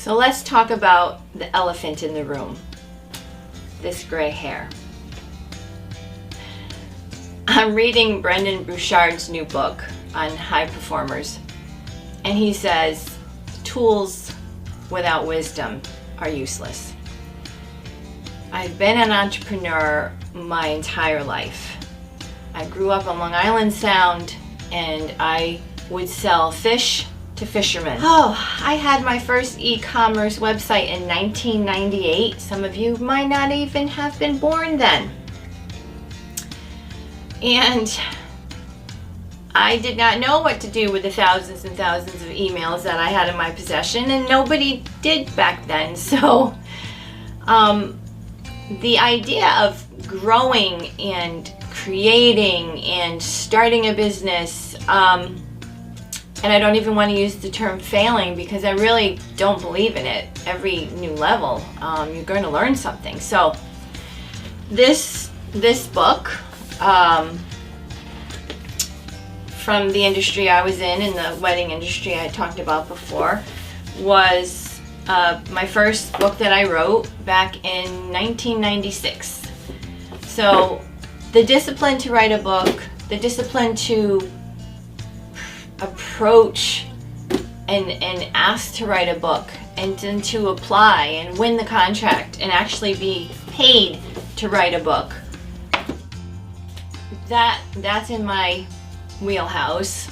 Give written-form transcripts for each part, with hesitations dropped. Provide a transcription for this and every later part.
So let's talk about the elephant in the room, this gray hair. I'm reading Brendon Burchard's new book on high performers, and he says tools without wisdom are useless. I've been an entrepreneur my entire life. I grew up on Long Island Sound, and I would sell fish to fishermen. Oh, I had my first e-commerce website in 1998. Some of you might not even have been born then. And I did not know what to do with the thousands and thousands of emails that I had in my possession, and nobody did back then. So the idea of growing and creating and starting a business, and I don't even want to use the term failing because I really don't believe in it. Every new level, you're going to learn something. So this book, from the industry I was in the wedding industry I talked about before, was my first book that I wrote back in 1996. So the discipline to write a book, the discipline to approach and ask to write a book, and then to apply and win the contract and actually be paid to write a book, that's in my wheelhouse.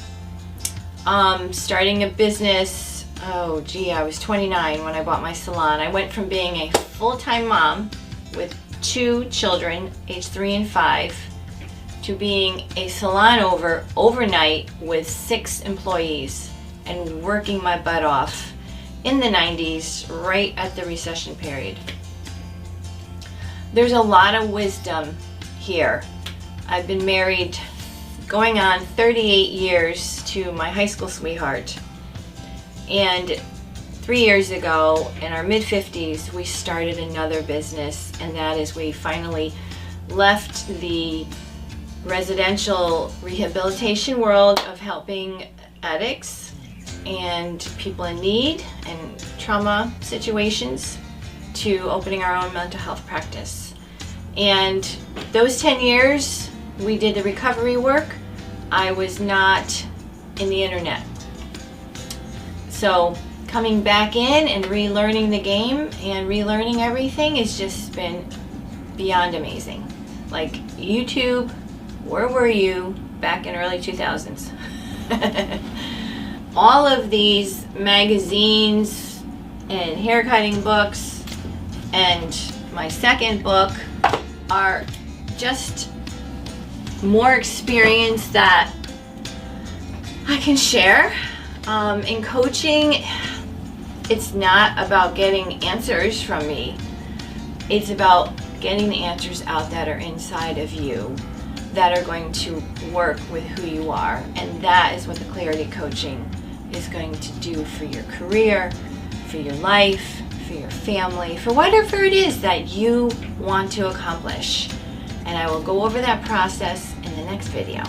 Starting a business, oh gee, I was 29 when I bought my salon. I went from being a full-time mom with 2 children, age 3 and 5, to being a salon overnight with 6 employees and working my butt off in the 90s, right at the recession period. There's a lot of wisdom here. I've been married going on 38 years to my high school sweetheart, and 3 years ago, in our mid-50s, we started another business, and that is we finally left the residential rehabilitation world of helping addicts and people in need and trauma situations to opening our own mental health practice. And those 10 years, we did the recovery work. I was not in the internet. So coming back in and relearning the game and relearning everything has just been beyond amazing. Like YouTube, where were you back in early 2000s? All of these magazines and haircutting books and my second book are just more experience that I can share. In coaching, it's not about getting answers from me. It's about getting the answers out that are inside of you that are going to work with who you are. And that is what the clarity coaching is going to do for your career, for your life, for your family, for whatever it is that you want to accomplish. And I will go over that process in the next video.